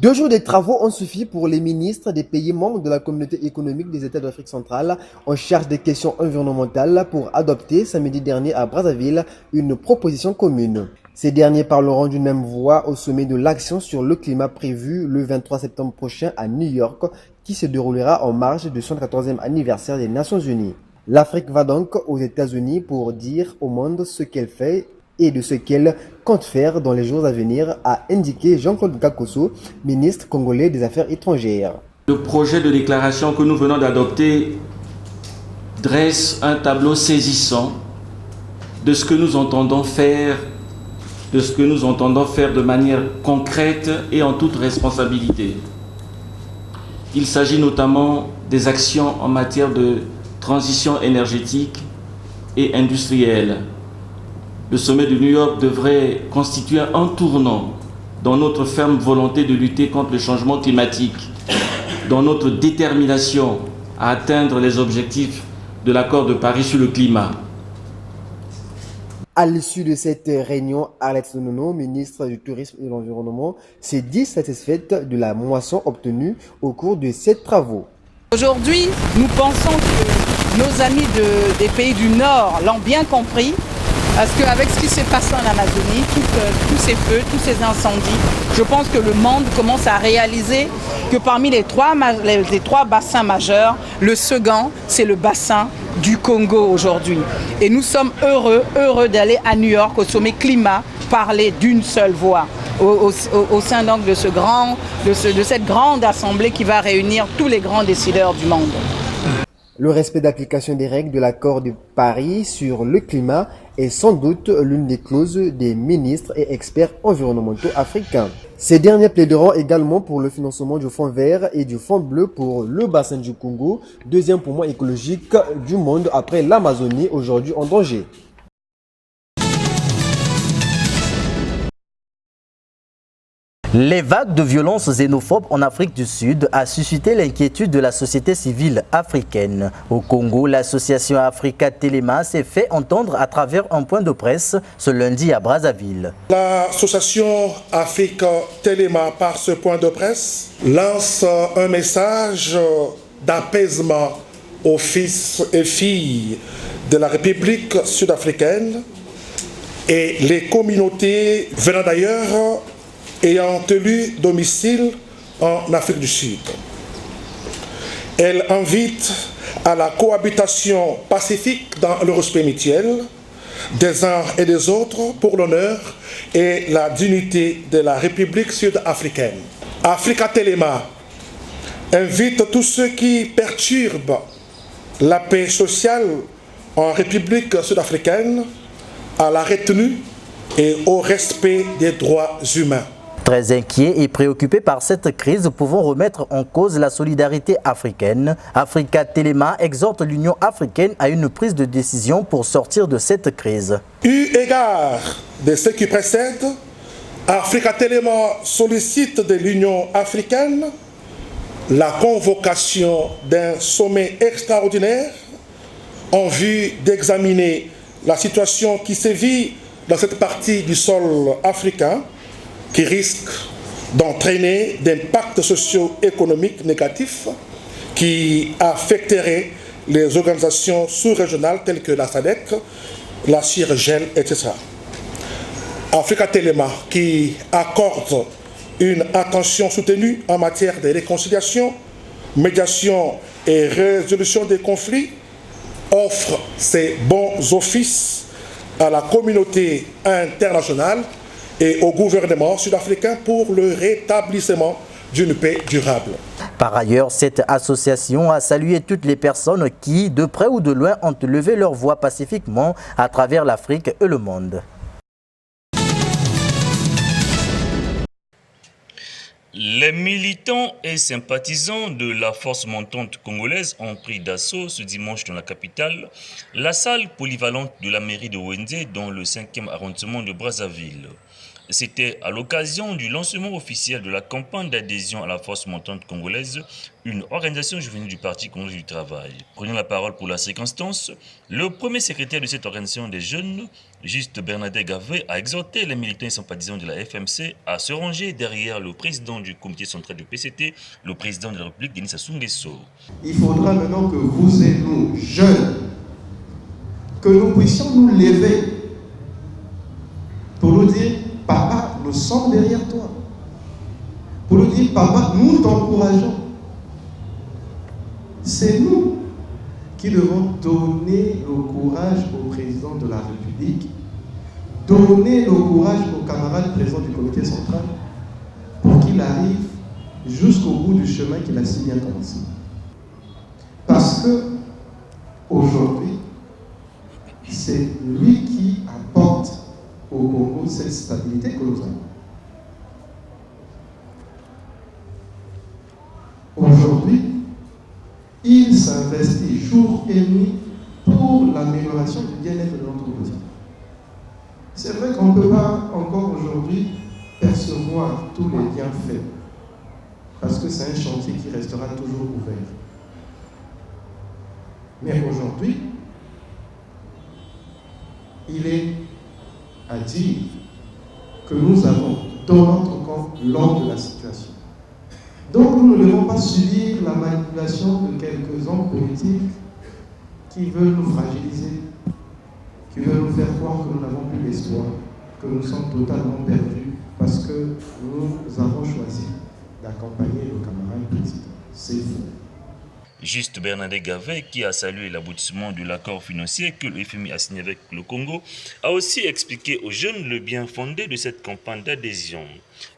2 jours de travaux ont suffi pour les ministres des pays membres de la communauté économique des États d'Afrique centrale en charge des questions environnementales pour adopter samedi dernier à Brazzaville une proposition commune. Ces derniers parleront d'une même voix au sommet de l'action sur le climat prévu le 23 septembre prochain à New York qui se déroulera en marge du 114e anniversaire des Nations Unies. L'Afrique va donc aux États-Unis pour dire au monde ce qu'elle fait et de ce qu'elle compte faire dans les jours à venir, a indiqué Jean-Claude Gakoso, ministre congolais des Affaires étrangères. Le projet de déclaration que nous venons d'adopter dresse un tableau saisissant de ce que nous entendons faire, de manière concrète et en toute responsabilité. Il s'agit notamment des actions en matière de transition énergétique et industrielle. Le sommet de New York devrait constituer un tournant dans notre ferme volonté de lutter contre le changement climatique, dans notre détermination à atteindre les objectifs de l'accord de Paris sur le climat. À l'issue de cette réunion, Arlette Nono, ministre du Tourisme et de l'Environnement, s'est dit satisfaite de la moisson obtenue au cours de ces travaux. Aujourd'hui, nous pensons que nos amis des pays du Nord l'ont bien compris. Parce qu'avec ce qui s'est passé en Amazonie, tous ces feux, tous ces incendies, je pense que le monde commence à réaliser que parmi les trois bassins majeurs, le second, c'est le bassin du Congo aujourd'hui. Et nous sommes heureux d'aller à New York au sommet climat, parler d'une seule voix. Au sein donc de cette grande assemblée qui va réunir tous les grands décideurs du monde. Le respect d'application des règles de l'accord de Paris sur le climat est sans doute l'une des clauses des ministres et experts environnementaux africains. Ces derniers plaideront également pour le financement du fonds vert et du fonds bleu pour le bassin du Congo, deuxième poumon écologique du monde après l'Amazonie, aujourd'hui en danger. Les vagues de violences xénophobes en Afrique du Sud a suscité l'inquiétude de la société civile africaine. Au Congo, l'association Africa Telema s'est fait entendre à travers un point de presse ce lundi à Brazzaville. L'association Africa Telema, par ce point de presse, lance un message d'apaisement aux fils et filles de la République sud-africaine et les communautés venant d'ailleurs ayant tenu domicile en Afrique du Sud. Elle invite à la cohabitation pacifique dans le respect mutuel des uns et des autres pour l'honneur et la dignité de la République sud-africaine. Africa Telema invite tous ceux qui perturbent la paix sociale en République sud-africaine à la retenue et au respect des droits humains. Très inquiets et préoccupés par cette crise, pouvant remettre en cause la solidarité africaine, Africa Telema exhorte l'Union africaine à une prise de décision pour sortir de cette crise. Eu égard de ce qui précède, Africa Telema sollicite de l'Union africaine la convocation d'un sommet extraordinaire en vue d'examiner la situation qui sévit dans cette partie du sol africain, qui risque d'entraîner des impacts socio-économiques négatifs qui affecteraient les organisations sous-régionales telles que la SADC, la CIRGEL, etc. Africa Telema, qui accorde une attention soutenue en matière de réconciliation, médiation et résolution des conflits, offre ses bons offices à la communauté internationale et au gouvernement sud-africain pour le rétablissement d'une paix durable. Par ailleurs, cette association a salué toutes les personnes qui, de près ou de loin, ont levé leur voix pacifiquement à travers l'Afrique et le monde. Les militants et sympathisants de la force montante congolaise ont pris d'assaut ce dimanche dans la capitale la salle polyvalente de la mairie de Wenzé dans le 5e arrondissement de Brazzaville. C'était à l'occasion du lancement officiel de la campagne d'adhésion à la force montante congolaise, une organisation juvénile du Parti congolais du travail. Prenant la parole pour la circonstance, le premier secrétaire de cette organisation des jeunes, Juste Bernadette Gavet, a exhorté les militants et sympathisants de la FMC à se ranger derrière le président du comité central du PCT, le président de la République, Denis Sassou Nguesso. Il faudra maintenant que vous et nous, jeunes, que nous puissions nous lever pour nous dire, papa, nous sommes derrière toi. Pour nous dire, papa, nous t'encourageons. C'est nous qui devons donner le courage au président de la République, donner le courage aux camarades présents du comité central pour qu'il arrive jusqu'au bout du chemin qu'il a si bien commencé. Parce que aujourd'hui, c'est lui qui apporte au Congo cette stabilité que nous avons. Aujourd'hui, il s'investit jour et nuit pour l'amélioration du bien-être de notre quotidien. C'est vrai qu'on ne peut pas encore aujourd'hui percevoir tous les bienfaits, parce que c'est un chantier qui restera toujours ouvert. Mais aujourd'hui, il est à dire que nous avons dans notre camp l'ordre de la situation. Donc nous ne devons pas subir la manipulation de quelques hommes politiques qui veulent nous fragiliser, qui veulent nous faire croire que nous n'avons plus d'espoir, que nous sommes totalement perdus parce que nous avons choisi d'accompagner le camarade président. C'est faux. Juste Bernadette Gavet, qui a salué l'aboutissement de l'accord financier que le FMI a signé avec le Congo, a aussi expliqué aux jeunes le bien fondé de cette campagne d'adhésion.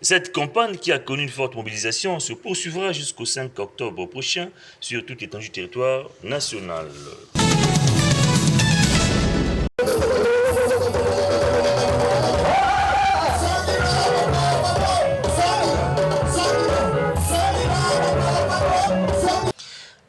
Cette campagne, qui a connu une forte mobilisation, se poursuivra jusqu'au 5 octobre prochain sur toute l'étendue du territoire national.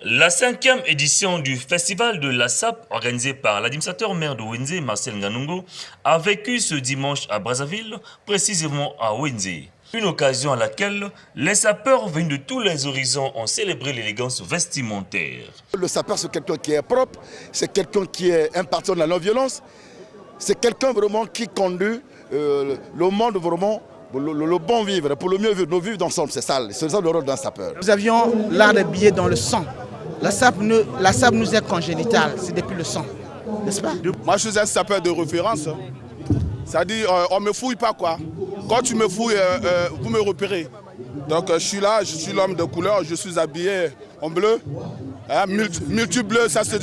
La 5e édition du festival de la SAP, organisé par l'administrateur maire de Wenze, Marcel Nganongo, a vécu ce dimanche à Brazzaville, précisément à Wenze. Une occasion à laquelle les sapeurs venus de tous les horizons ont célébré l'élégance vestimentaire. Le sapeur, c'est quelqu'un qui est propre, c'est quelqu'un qui est un partisan de la non-violence, c'est quelqu'un vraiment qui conduit le monde vraiment le bon vivre, pour le mieux vivre, nous vivre ensemble, c'est ça le rôle d'un sapeur. Nous avions l'art de billets dans le sang. La SAP nous est congénitale, c'est depuis le sang, n'est-ce pas? Moi je suis un sapeur de référence, c'est-à-dire on ne me fouille pas quoi. Quand tu me fouilles, vous me repérez. Donc je suis là, je suis l'homme de couleur, je suis habillé en bleu, hein, multi-bleu, ça c'est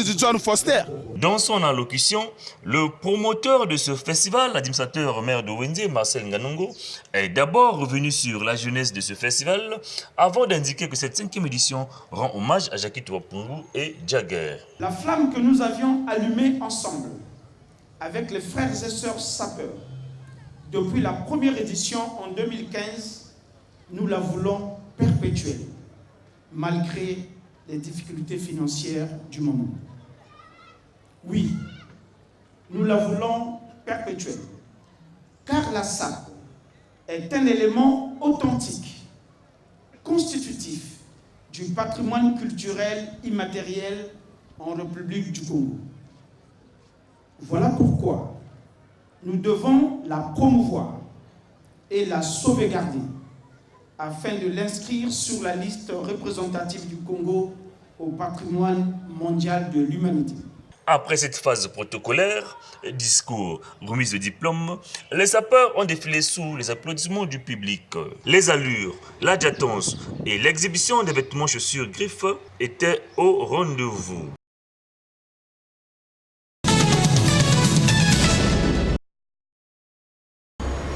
du John Foster. Dans son allocution, le promoteur de ce festival, l'administrateur maire de Wenze, Marcel Nganongo, est d'abord revenu sur la jeunesse de ce festival avant d'indiquer que cette 5e édition rend hommage à Jackie Touapungu et Jagger. La flamme que nous avions allumée ensemble avec les frères et sœurs sapeurs depuis la première édition en 2015, nous la voulons perpétuer malgré les difficultés financières du moment. Oui, nous la voulons perpétuer, car la SAP est un élément authentique, constitutif du patrimoine culturel immatériel en République du Congo. Voilà pourquoi nous devons la promouvoir et la sauvegarder afin de l'inscrire sur la liste représentative du Congo au patrimoine mondial de l'humanité. Après cette phase protocolaire, discours, remise de diplôme, les sapeurs ont défilé sous les applaudissements du public. Les allures, l'adjatance et l'exhibition des vêtements chaussures griffes étaient au rendez-vous.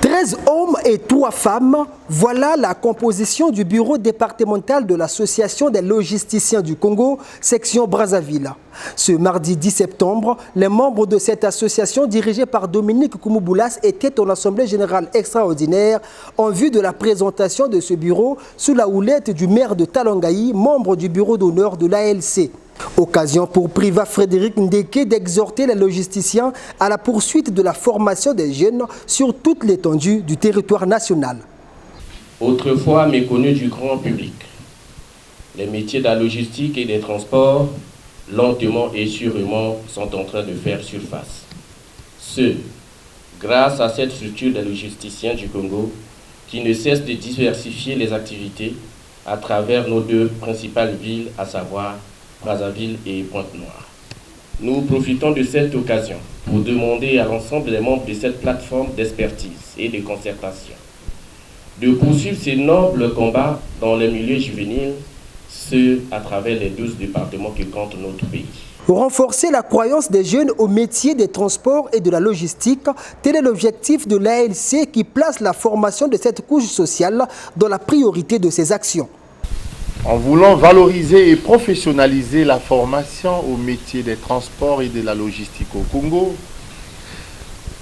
13 hommes et 3 femmes, voilà la composition du bureau départemental de l'Association des logisticiens du Congo, section Brazzaville. Ce mardi 10 septembre, les membres de cette association dirigée par Dominique Koumoubulas étaient en assemblée générale extraordinaire en vue de la présentation de ce bureau sous la houlette du maire de Talangaï, membre du bureau d'honneur de l'ALC. Occasion pour Priva Frédéric Ndeke d'exhorter les logisticiens à la poursuite de la formation des jeunes sur toute l'étendue du territoire national. Autrefois méconnus du grand public, les métiers de la logistique et des transports, lentement et sûrement, sont en train de faire surface. Grâce à cette structure des logisticiens du Congo, qui ne cesse de diversifier les activités à travers nos deux principales villes, à savoir Brazzaville et Pointe-Noire. Nous profitons de cette occasion pour demander à l'ensemble des membres de cette plateforme d'expertise et de concertation de poursuivre ces nobles combats dans les milieux juvéniles, ce à travers les 12 départements que compte notre pays. Renforcer la croyance des jeunes au métier des transports et de la logistique, tel est l'objectif de l'ALC qui place la formation de cette couche sociale dans la priorité de ses actions. En voulant valoriser et professionnaliser la formation au métier des transports et de la logistique au Congo,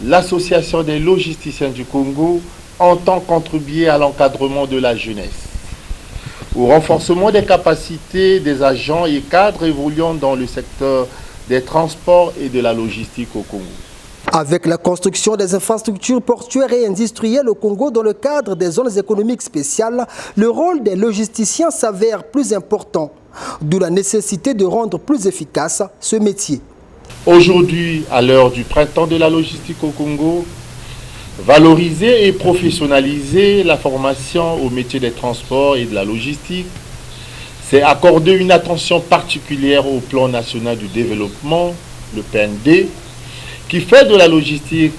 l'Association des logisticiens du Congo entend contribuer à l'encadrement de la jeunesse, au renforcement des capacités des agents et cadres évoluant dans le secteur des transports et de la logistique au Congo. Avec la construction des infrastructures portuaires et industrielles au Congo dans le cadre des zones économiques spéciales, le rôle des logisticiens s'avère plus important, d'où la nécessité de rendre plus efficace ce métier. Aujourd'hui, à l'heure du printemps de la logistique au Congo, valoriser et professionnaliser la formation au métier des transports et de la logistique, c'est accorder une attention particulière au plan national du développement, le PND, qui fait de la logistique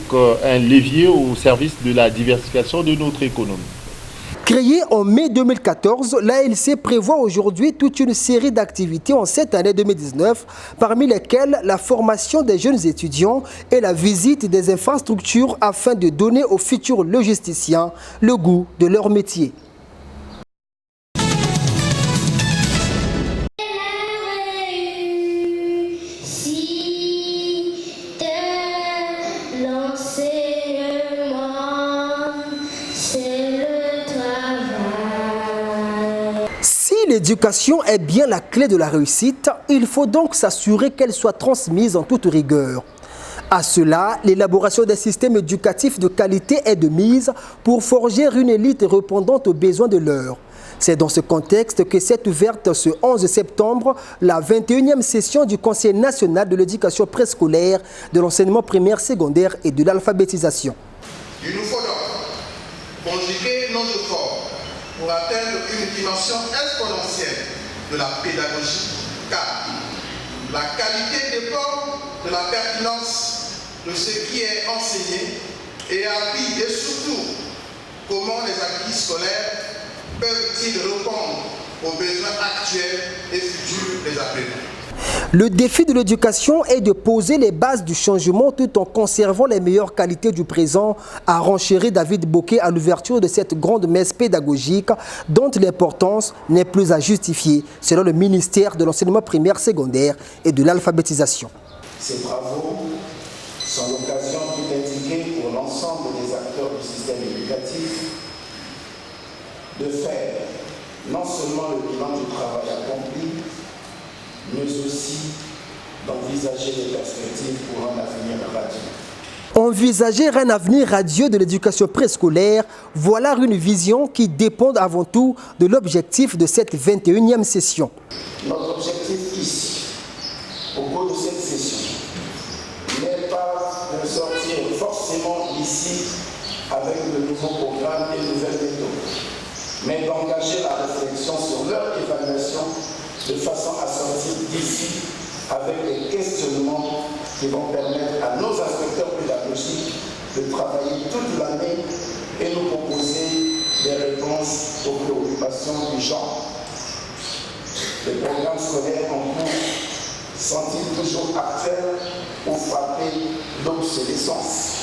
un levier au service de la diversification de notre économie. Créée en mai 2014, l'ALC prévoit aujourd'hui toute une série d'activités en cette année 2019, parmi lesquelles la formation des jeunes étudiants et la visite des infrastructures afin de donner aux futurs logisticiens le goût de leur métier. L'éducation est bien la clé de la réussite, il faut donc s'assurer qu'elle soit transmise en toute rigueur. À cela, l'élaboration des systèmes éducatifs de qualité est de mise pour forger une élite répondante aux besoins de l'heure. C'est dans ce contexte que s'est ouverte ce 11 septembre la 21e session du Conseil national de l'éducation préscolaire, de l'enseignement primaire, secondaire et de l'alphabétisation. Il nous faut donc conjuguer nos efforts pour atteindre une dimension exponentielle de la pédagogie, car la qualité dépend de la pertinence de ce qui est enseigné et appris, et surtout comment les acquis scolaires peuvent-ils répondre aux besoins actuels et futurs des apprenants. Le défi de l'éducation est de poser les bases du changement tout en conservant les meilleures qualités du présent, a renchéri David Bokeh à l'ouverture de cette grande messe pédagogique dont l'importance n'est plus à justifier, selon le ministère de l'enseignement primaire, secondaire et de l'alphabétisation. Ces travaux sont l'occasion qui est indiquée pour l'ensemble des acteurs du système éducatif de faire non seulement le bilan du travail accompli, mais aussi d'envisager des perspectives pour un avenir radieux. Envisager un avenir radieux de l'éducation préscolaire, voilà une vision qui dépend avant tout de l'objectif de cette 21e session. Notre objectif ici, au cours de cette session, n'est pas de sortir forcément ici avec de nouveaux programmes et de nouvelles méthodes, mais d'engager la réflexion sur leur évaluation de façon à sortir d'ici avec des questionnements qui vont permettre à nos inspecteurs pédagogiques de travailler toute l'année et nous proposer des réponses aux préoccupations du genre. Les programmes scolaires en cours sont-ils toujours actuels ou frappés d'obsolescence?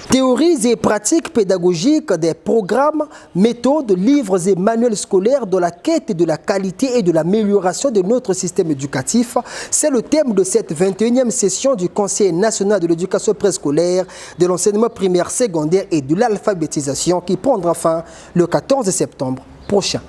Théories et pratiques pédagogiques des programmes, méthodes, livres et manuels scolaires dans la quête de la qualité et de l'amélioration de notre système éducatif, c'est le thème de cette 21e session du Conseil national de l'éducation préscolaire, de l'enseignement primaire, secondaire et de l'alphabétisation qui prendra fin le 14 septembre prochain.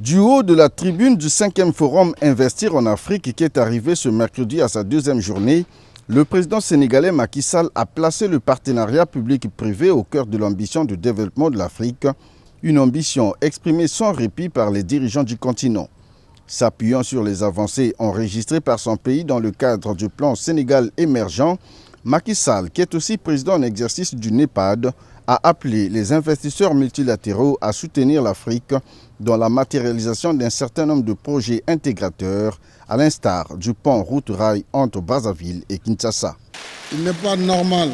Du haut de la tribune du 5e Forum Investir en Afrique qui est arrivé ce mercredi à sa deuxième journée, le président sénégalais Macky Sall a placé le partenariat public-privé au cœur de l'ambition de développement de l'Afrique, une ambition exprimée sans répit par les dirigeants du continent. S'appuyant sur les avancées enregistrées par son pays dans le cadre du plan Sénégal émergent, Macky Sall, qui est aussi président en exercice du NEPAD, a appelé les investisseurs multilatéraux à soutenir l'Afrique dans la matérialisation d'un certain nombre de projets intégrateurs, à l'instar du pont route-rail entre Brazzaville et Kinshasa. Il n'est pas normal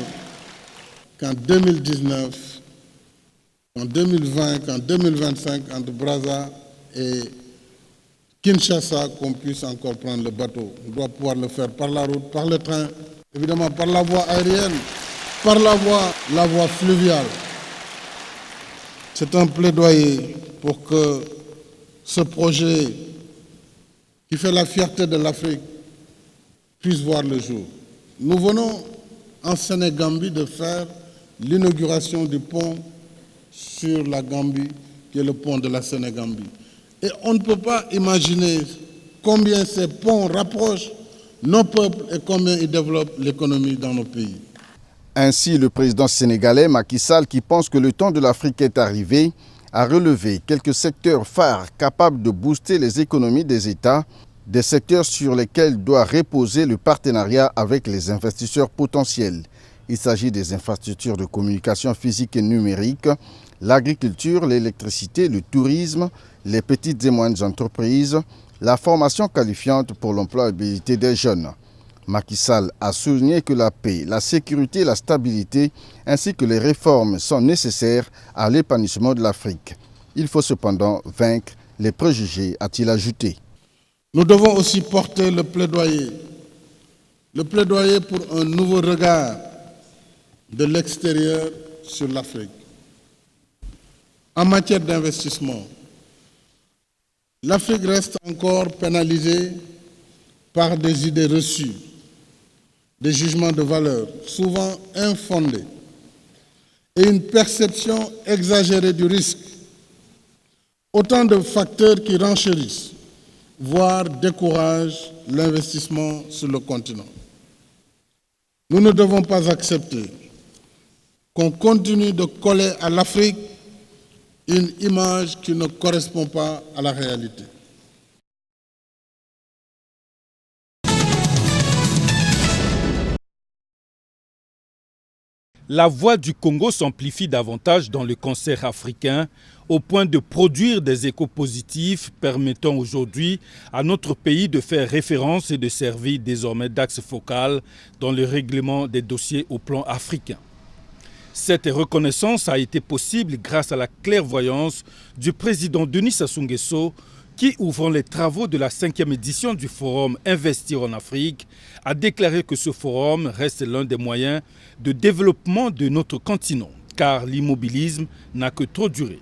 qu'en 2019, en 2020, qu'en 2025, entre Brazza et Kinshasa, qu'on puisse encore prendre le bateau. On doit pouvoir le faire par la route, par le train, évidemment par la voie aérienne, par la voie fluviale. C'est un plaidoyer pour que ce projet qui fait la fierté de l'Afrique puisse voir le jour. Nous venons en Sénégambie de faire l'inauguration du pont sur la Gambie, qui est le pont de la Sénégambie. Et on ne peut pas imaginer combien ces ponts rapprochent nos peuples et combien ils développent l'économie dans nos pays. Ainsi, le président sénégalais Macky Sall, qui pense que le temps de l'Afrique est arrivé, a relevé quelques secteurs phares capables de booster les économies des États, des secteurs sur lesquels doit reposer le partenariat avec les investisseurs potentiels. Il s'agit des infrastructures de communication physique et numérique, l'agriculture, l'électricité, le tourisme, les petites et moyennes entreprises, la formation qualifiante pour l'employabilité des jeunes. Macky Sall a souligné que la paix, la sécurité et la stabilité, ainsi que les réformes sont nécessaires à l'épanouissement de l'Afrique. Il faut cependant vaincre les préjugés, a-t-il ajouté. Nous devons aussi porter le plaidoyer pour un nouveau regard de l'extérieur sur l'Afrique. En matière d'investissement, l'Afrique reste encore pénalisée par des idées reçues, des jugements de valeur souvent infondés et une perception exagérée du risque. Autant de facteurs qui renchérissent, voire découragent l'investissement sur le continent. Nous ne devons pas accepter qu'on continue de coller à l'Afrique une image qui ne correspond pas à la réalité. La voix du Congo s'amplifie davantage dans le concert africain au point de produire des échos positifs permettant aujourd'hui à notre pays de faire référence et de servir désormais d'axe focal dans le règlement des dossiers au plan africain. Cette reconnaissance a été possible grâce à la clairvoyance du président Denis Sassou Nguesso qui, ouvrant les travaux de la 5e édition du Forum Investir en Afrique, a déclaré que ce forum reste l'un des moyens de développement de notre continent, car l'immobilisme n'a que trop duré.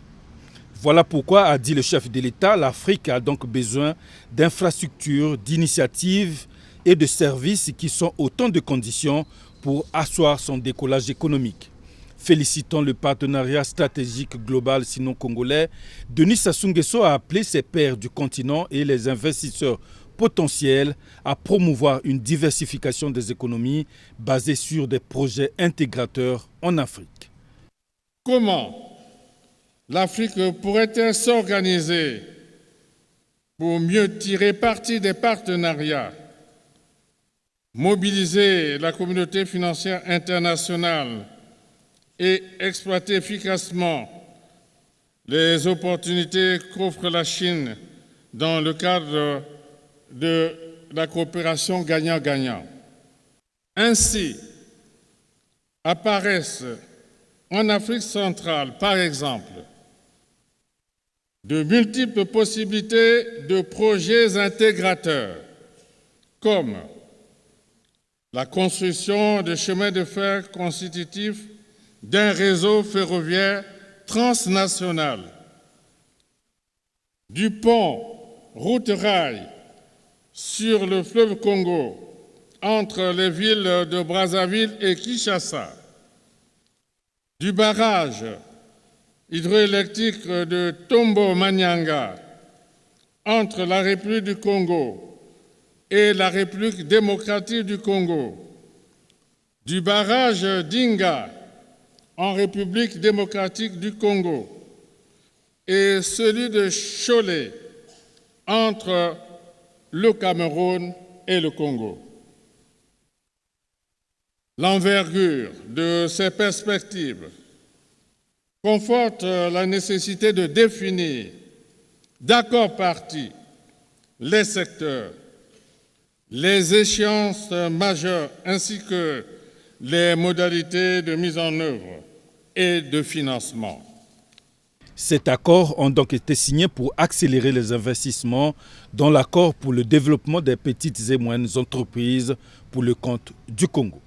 Voilà pourquoi, a dit le chef de l'État, l'Afrique a donc besoin d'infrastructures, d'initiatives et de services qui sont autant de conditions pour asseoir son décollage économique. Félicitant le partenariat stratégique global sino-congolais, Denis Sassou Nguesso a appelé ses pairs du continent et les investisseurs potentiels à promouvoir une diversification des économies basée sur des projets intégrateurs en Afrique. Comment l'Afrique pourrait-elle s'organiser pour mieux tirer parti des partenariats, mobiliser la communauté financière internationale et exploiter efficacement les opportunités qu'offre la Chine dans le cadre de la coopération gagnant-gagnant. Ainsi, apparaissent en Afrique centrale, par exemple, de multiples possibilités de projets intégrateurs, comme la construction de chemins de fer constitutifs d'un réseau ferroviaire transnational, du pont route-rail sur le fleuve Congo entre les villes de Brazzaville et Kinshasa, du barrage hydroélectrique de Tombo-Manyanga entre la République du Congo et la République démocratique du Congo, du barrage d'Inga en République démocratique du Congo et celui de Cholet entre le Cameroun et le Congo. L'envergure de ces perspectives conforte la nécessité de définir d'accord partis les secteurs, les échéances majeures ainsi que les modalités de mise en œuvre et de financement. Cet accord a donc été signé pour accélérer les investissements dans l'accord pour le développement des petites et moyennes entreprises pour le compte du Congo.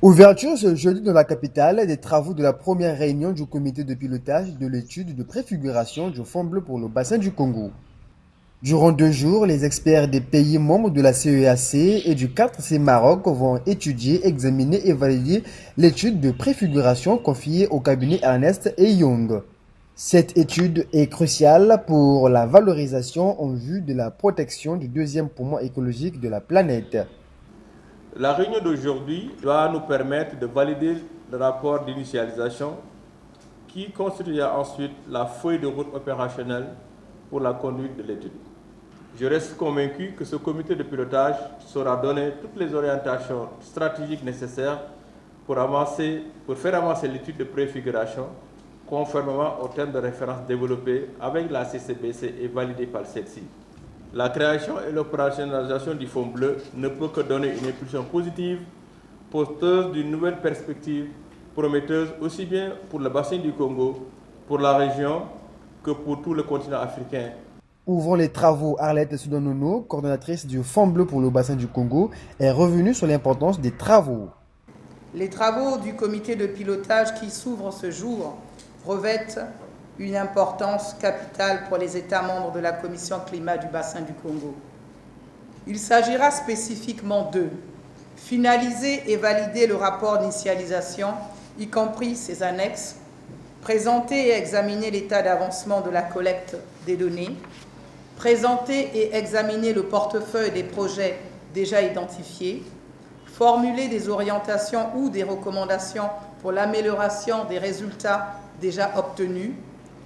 Ouverture ce jeudi dans la capitale des travaux de la première réunion du comité de pilotage de l'étude de préfiguration du Fonds bleu pour le bassin du Congo. Durant 2 jours, les experts des pays membres de la CEAC et du 4C Maroc vont étudier, examiner et valider l'étude de préfiguration confiée au cabinet Ernst & Young. Cette étude est cruciale pour la valorisation en vue de la protection du deuxième poumon écologique de la planète. La réunion d'aujourd'hui doit nous permettre de valider le rapport d'initialisation qui constituera ensuite la feuille de route opérationnelle pour la conduite de l'étude. Je reste convaincu que ce comité de pilotage saura donner toutes les orientations stratégiques nécessaires pour faire avancer l'étude de préfiguration conformément aux termes de référence développés avec la CCBC et validés par celle-ci. La création et l'opérationnalisation du Fonds bleu ne peut que donner une impulsion positive, porteuse d'une nouvelle perspective, prometteuse aussi bien pour le bassin du Congo, pour la région, que pour tout le continent africain. Ouvrant les travaux, Arlette Soudan-Nono, coordonnatrice du Fonds bleu pour le bassin du Congo, est revenue sur l'importance des travaux. Les travaux du comité de pilotage qui s'ouvrent ce jour revêtent une importance capitale pour les États membres de la Commission climat du bassin du Congo. Il s'agira spécifiquement de finaliser et valider le rapport d'initialisation, y compris ses annexes, présenter et examiner l'état d'avancement de la collecte des données, présenter et examiner le portefeuille des projets déjà identifiés, formuler des orientations ou des recommandations pour l'amélioration des résultats déjà obtenus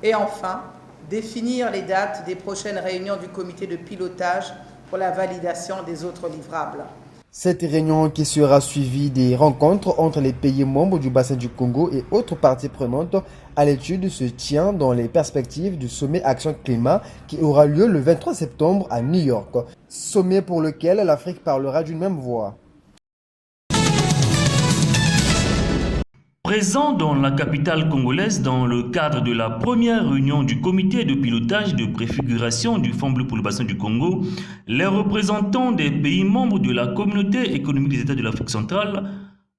et enfin, définir les dates des prochaines réunions du comité de pilotage pour la validation des autres livrables. Cette réunion qui sera suivie des rencontres entre les pays membres du bassin du Congo et autres parties prenantes à l'étude se tient dans les perspectives du sommet Action Climat qui aura lieu le 23 septembre à New York. Sommet pour lequel l'Afrique parlera d'une même voix. Présent dans la capitale congolaise dans le cadre de la première réunion du comité de pilotage de préfiguration du Fonds bleu pour le bassin du Congo, les représentants des pays membres de la communauté économique des États de l'Afrique centrale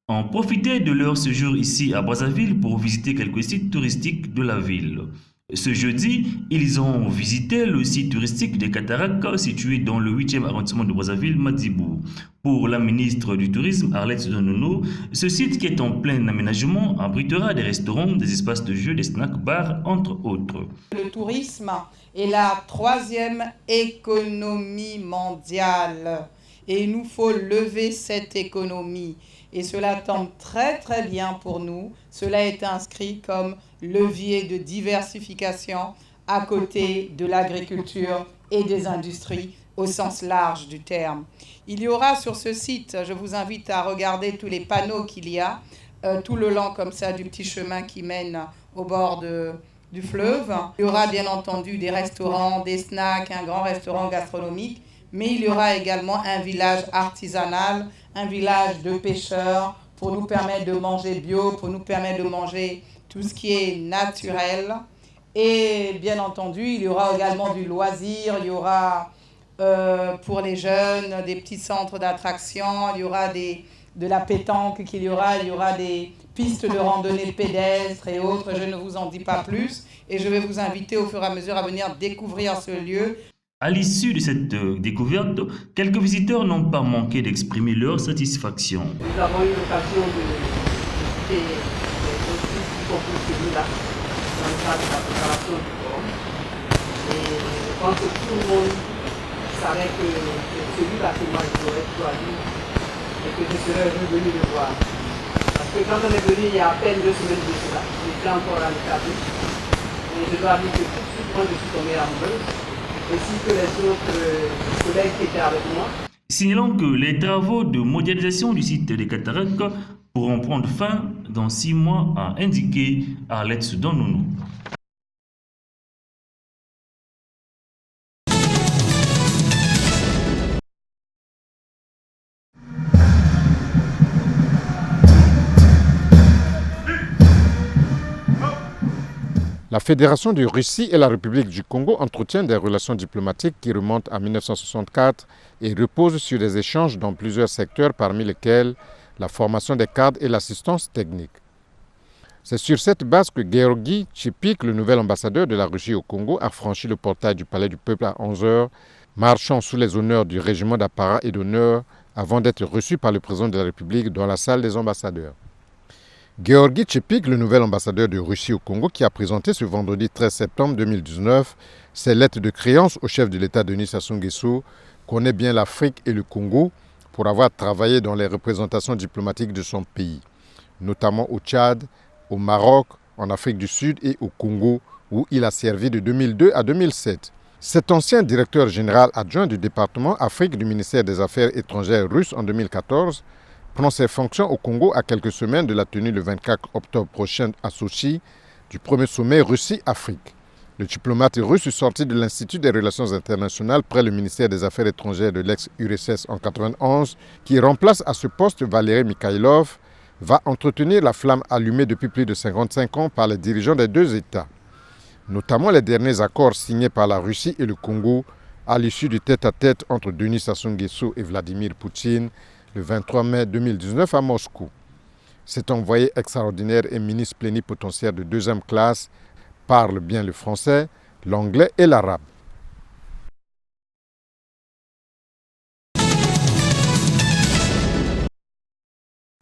ont profité de leur séjour ici à Brazzaville pour visiter quelques sites touristiques de la ville. Ce jeudi, ils ont visité le site touristique des Cataractes situé dans le 8e arrondissement de Brazzaville, Madzibou. Pour la ministre du Tourisme, Arlette Soudan-Nono, ce site qui est en plein aménagement abritera des restaurants, des espaces de jeux, des snacks, bars, entre autres. Le tourisme est la 3e économie mondiale et il nous faut lever cette économie. Et cela tombe très très bien pour nous. Cela est inscrit comme levier de diversification à côté de l'agriculture et des industries au sens large du terme. Il y aura sur ce site, je vous invite à regarder tous les panneaux qu'il y a tout le long comme ça du petit chemin qui mène au bord du fleuve. Il y aura bien entendu des restaurants, des snacks, un grand restaurant gastronomique, mais il y aura également un village artisanal, un village de pêcheurs pour nous permettre de manger bio, pour nous permettre de manger tout ce qui est naturel. Et bien entendu, il y aura également du loisir, il y aura pour les jeunes des petits centres d'attraction, il y aura de la pétanque il y aura des pistes de randonnée pédestre et autres. Je ne vous en dis pas plus et je vais vous inviter au fur et à mesure à venir découvrir ce lieu. À l'issue de cette découverte, quelques visiteurs n'ont pas manqué d'exprimer leur satisfaction. Nous avons eu l'occasion de visiter des sites, y pour celui-là, dans le cadre de la préparation du forum. Et je pense que tout le monde savait que c'est celui-là que moi je pourrais choisir et que je serais revenu le voir. Parce que quand on est venu il y a à peine 2 semaines de cela, j'étais encore en Italie. Et je dois dire que tout de suite, moi je suis tombé amoureuse, ainsi que les autres collègues qui étaient avec moi. Signalons que les travaux de modernisation du site des cataractes pourront prendre fin dans 6 mois, a indiqué Arlette Soudan-Nounou. La Fédération de Russie et la République du Congo entretiennent des relations diplomatiques qui remontent à 1964 et reposent sur des échanges dans plusieurs secteurs, parmi lesquels la formation des cadres et l'assistance technique. C'est sur cette base que Georgi Tchepik, le nouvel ambassadeur de la Russie au Congo, a franchi le portail du Palais du Peuple à 11 h, marchant sous les honneurs du régiment d'apparat et d'honneur avant d'être reçu par le président de la République dans la salle des ambassadeurs. Georgi Tchepik, le nouvel ambassadeur de Russie au Congo, qui a présenté ce vendredi 13 septembre 2019 ses lettres de créance au chef de l'État Denis Sassou Nguesso, connaît bien l'Afrique et le Congo pour avoir travaillé dans les représentations diplomatiques de son pays, notamment au Tchad, au Maroc, en Afrique du Sud et au Congo, où il a servi de 2002 à 2007. Cet ancien directeur général adjoint du département Afrique du ministère des Affaires étrangères russe en 2014 prend ses fonctions au Congo à quelques semaines de la tenue le 24 octobre prochain à Sochi du premier sommet Russie-Afrique. Le diplomate russe sorti de l'Institut des Relations internationales près le ministère des Affaires étrangères de l'ex-URSS en 1991, qui remplace à ce poste Valéry Mikhaïlov, va entretenir la flamme allumée depuis plus de 55 ans par les dirigeants des deux États, notamment les derniers accords signés par la Russie et le Congo à l'issue du tête-à-tête entre Denis Sassou Nguesso et Vladimir Poutine le 23 mai 2019 à Moscou. Cet envoyé extraordinaire et ministre plénipotentiaire de 2e classe parle bien le français, l'anglais et l'arabe.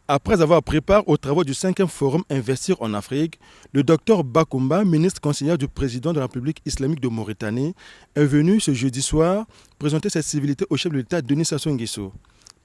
Après avoir pris part aux travaux du 5e Forum Investir en Afrique, le Dr Bakoumba, ministre conseiller du président de la République islamique de Mauritanie, est venu ce jeudi soir présenter cette civilité au chef de l'État Denis Sassou Nguesso.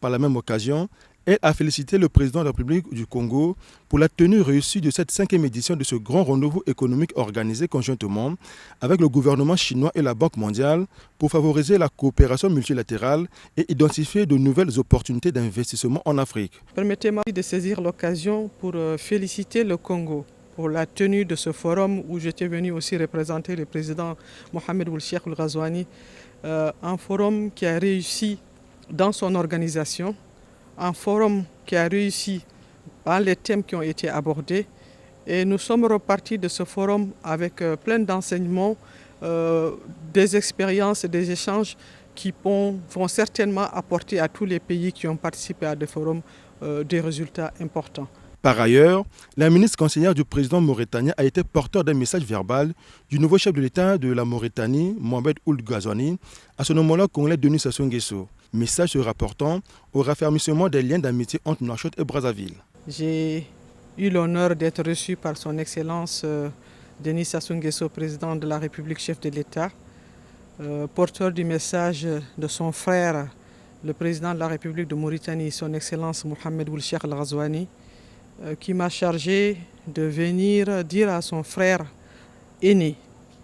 Par la même occasion, elle a félicité le président de la République du Congo pour la tenue réussie de cette 5e édition de ce grand renouveau économique organisé conjointement avec le gouvernement chinois et la Banque mondiale pour favoriser la coopération multilatérale et identifier de nouvelles opportunités d'investissement en Afrique. Permettez-moi de saisir l'occasion pour féliciter le Congo pour la tenue de ce forum où j'étais venu aussi représenter le président Mohamed Ould Cheikh Ould Ghazouani, un forum qui a réussi dans son organisation, un forum qui a réussi par les thèmes qui ont été abordés. Et nous sommes repartis de ce forum avec plein d'enseignements, des expériences et des échanges qui vont certainement apporter à tous les pays qui ont participé à des forums des résultats importants. Par ailleurs, la ministre conseillère du président mauritanien a été porteur d'un message verbal du nouveau chef de l'État de la Mauritanie, Mohamed Ould Ghazouani, à son homologue congolais Denis Sassou Nguesso. Message se rapportant au raffermissement des liens d'amitié entre Nouakchott et Brazzaville. J'ai eu l'honneur d'être reçu par son Excellence Denis Sassou Nguesso, président de la République, chef de l'État, porteur du message de son frère, le président de la République de Mauritanie, son Excellence Mohamed Ould Cheikh Ould Ghazouani, qui m'a chargé de venir dire à son frère aîné,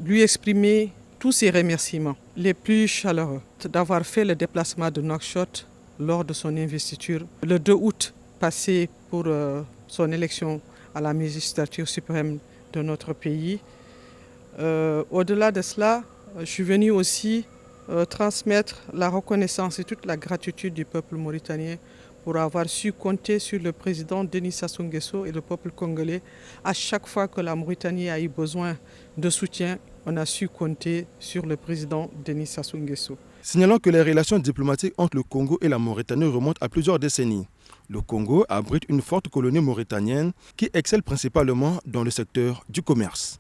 lui exprimer tous ses remerciements les plus chaleureux d'avoir fait le déplacement de Nouakchott lors de son investiture le 2 août passé pour son élection à la magistrature suprême de notre pays. Au-delà de cela, je suis venu aussi transmettre la reconnaissance et toute la gratitude du peuple mauritanien pour avoir su compter sur le président Denis Sassou Nguesso et le peuple congolais. À chaque fois que la Mauritanie a eu besoin de soutien, on a su compter sur le président Denis Sassou Nguesso. Signalons que les relations diplomatiques entre le Congo et la Mauritanie remontent à plusieurs décennies. Le Congo abrite une forte colonie mauritanienne qui excelle principalement dans le secteur du commerce.